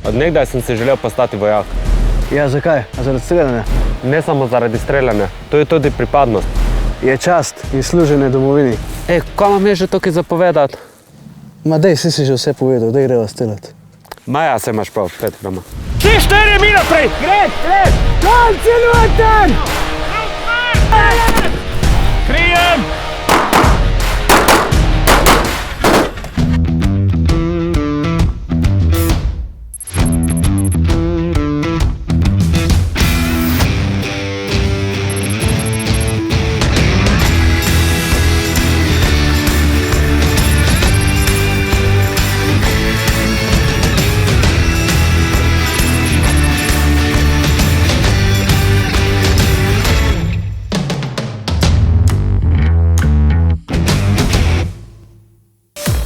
Od nekdaj sem si želel postati vojak. Ja, zakaj? A zaradi streljanja? Ne samo zaradi streljanja, to je tudi pripadnost. Je čast in služenje domovini. Kaj vam je že tukaj zapovedati? Ma dej, si že vse povedal, dej greva streljati. Maja, se imaš prav, 5 grama. 4 mi naprej! Gred! Dol, celoten! Krijem!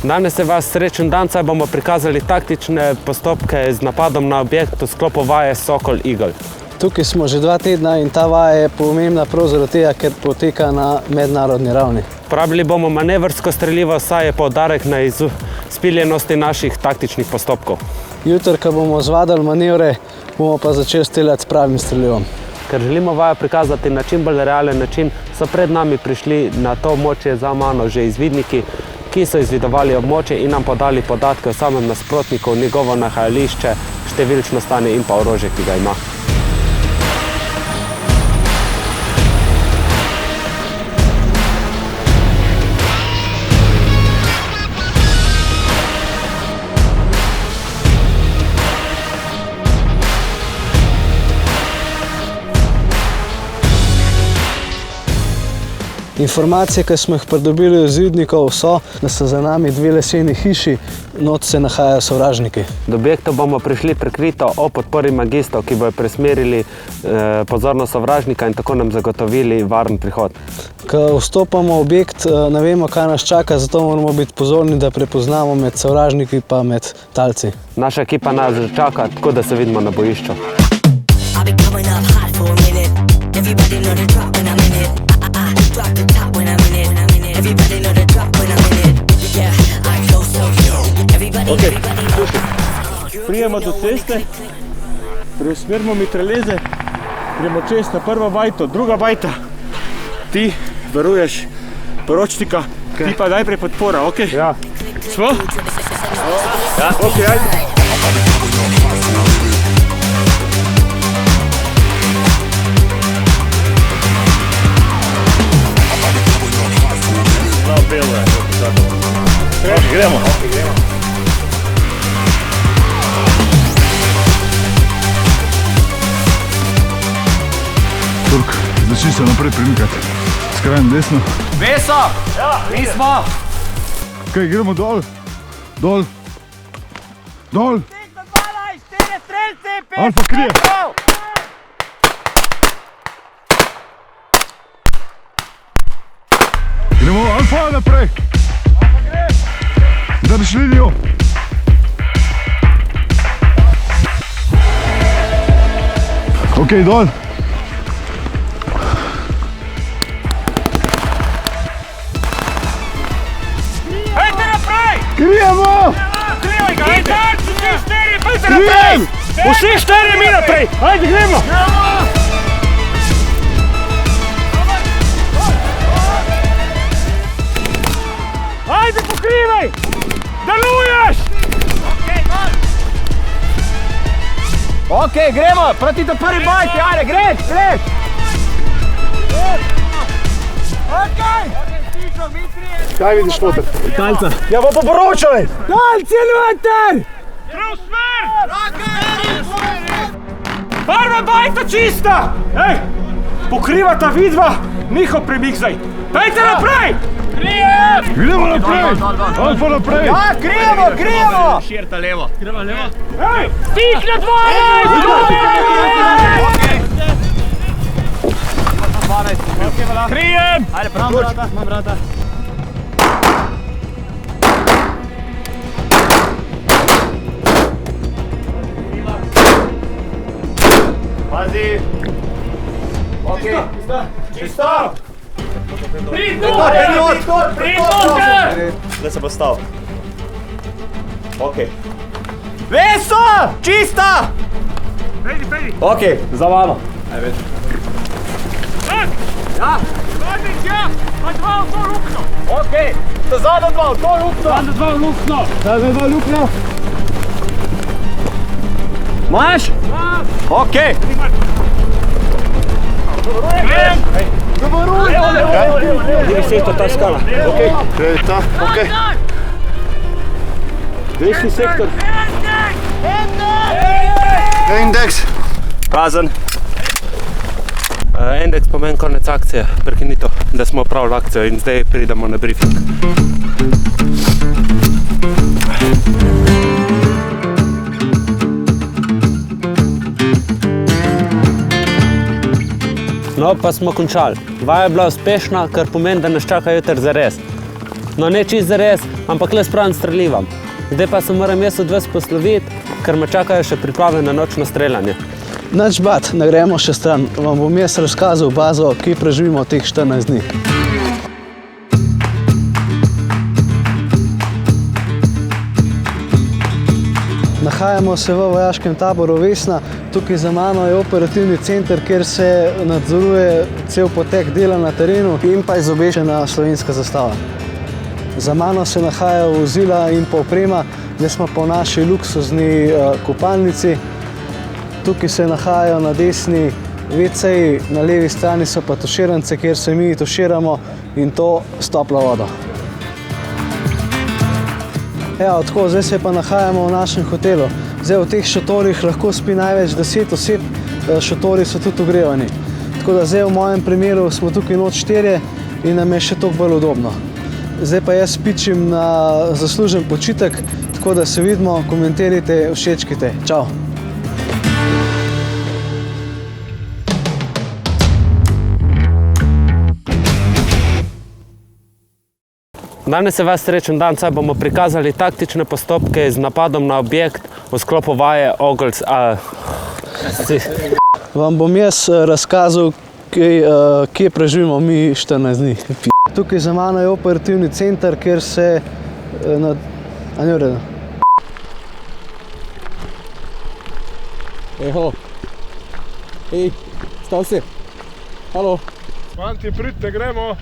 Danes je vaš srečen dan, saj bomo prikazali taktične postopke z napadom na objekt v sklopu vaje Sokol Eagle. Tukaj smo že 2 tedna in ta vaja je pomembna prav zaradi tega, ker poteka na mednarodni ravni. Uporabili bomo manevrsko streljivo, saj je poudarek na izpiljenosti naših taktičnih postopkov. Jutri, ko bomo zvadali manevre, bomo pa začeli streljati s pravim streljivom. Ker želimo vajo prikazati na čim bolj realen način, so pred nami prišli na to območje za mano že izvidniki, ki so izvidovali območje in nam podali podatke o samem nasprotniku, njegovo nahajališče, številčno stanje in pa orožje, ki ga ima. Informacije, ki smo jih pridobili od izvidnikov, so, da so za nami 2 leseni hiši, not se nahajajo sovražniki. Do objekta bomo prišli prekrito o podpori magistov, ki bojo presmerili pozornost sovražnika in tako nam zagotovili varen prihod. Ko vstopamo v objekt, ne vemo, kaj nas čaka, zato moramo biti pozorni, da prepoznamo med sovražniki pa med talci. Naša ekipa nas čaka, tako da se vidimo na bojišču. Prijemo do ceste, preusmerimo mitraljeze, gremo čez na prvo bajto, druga bajta. Ti varuješ poročnika, ti pa najprej podpora, ok? Ja. Smo? Ja. Ok, ajde. Gremo. Turk, začni se naprej premikati. Skrajno desno. Veso! Ja, mi smo! Kaj, gremo dol? Dol. Dol. 4 strelci, 5 Alfa krije. Gremo Alfa naprej. Drž linijo. Ok, dol. Pejte naprej! Krijemo! Krivaj ga, ajde! Vsi 4, pejte naprej! Vsi 4 mi naprej! Ajde, gremo! Ajde, pokrivaj! Deluješ! Ok, gremo! Proti do prvi bajti, ajde, greš! Ok! Kaj vidiš noter? Talca. Ja, pa poporočaj! Talci, noter! Preusmer! Prva bajta čista! Ej, pokrivata vidva, Miho premik zdaj. Pejte naprej! Krijem! Gremo naprej! Alfa naprej! Ja, krijemo! Širta levo. Gremo levo. Ej, stik na 12! Krijem! Ajde, prav vrata. Pazi! Ok, čisto! Prid noter! Zdaj se bo stal. Ok. Veso! Čista! Pejdi, pejdi. Ok, za mano. Tak! Ja, Vadič, ja! Pa dva v to lukno. ok. Zadnja dva, v to lukno. Zadnja dva v lukno. Zadnja dva lukno. Imaš? Dva. Ok. Grem. Vidi sektor ta skala. Ok. Kredita, ok. Desni sektor. Indeks. Kazen. Indeks pomeni konec akcije, prekinito, da smo opravili akcijo in zdaj pridemo na briefing. No, pa smo končali. Vaja je bila uspešna, kar pomeni, da nas čaka jutri zares. No, ne čist zares, ampak le spravim streljivam. Zdaj pa se moram jaz od vas posloviti, ker me čakajo še priprave na nočno streljanje. Nič bat, ne gremo še stran. Vam bom jaz razkazal bazo, ki preživimo teh 14 dni. Nahajamo se v vojaškem taboru Vesna. Tukaj za mano je operativni center, kjer se nadzoruje cel potek dela na terenu in pa izobešena slovenska zastava. Za mano se nahajajo vozila in pa oprema, zdaj smo po naši luksuzni kopalnici. Tukaj se nahajajo na desni WC-ji, na levi strani so pa tuširance, kjer se mi tuširamo in to s toplo vodo. Evo, tako, zdaj se pa nahajamo v našem hotelu. Zdaj v teh šotorih lahko spi največ 10 oseb, šotori so tudi ogrevani. Tako da zdaj v mojem primeru smo tukaj noč 4 in nam je še toliko bolj udobno. Zdaj pa jaz pičim na zaslužen počitek, tako da se vidimo, komentirajte, všečkajte. Čau! Danes je vaš srečen dan, saj bomo prikazali taktične postopke z napadom na objekt v sklopu vaje Ogles. Vam bom jaz razkazal, kje preživimo mi 14 dni. Tukaj za mano je operativni center, kjer se... A ni v redu? Eho. Ej, stav si. Halo. Fanti, pridite, gremo.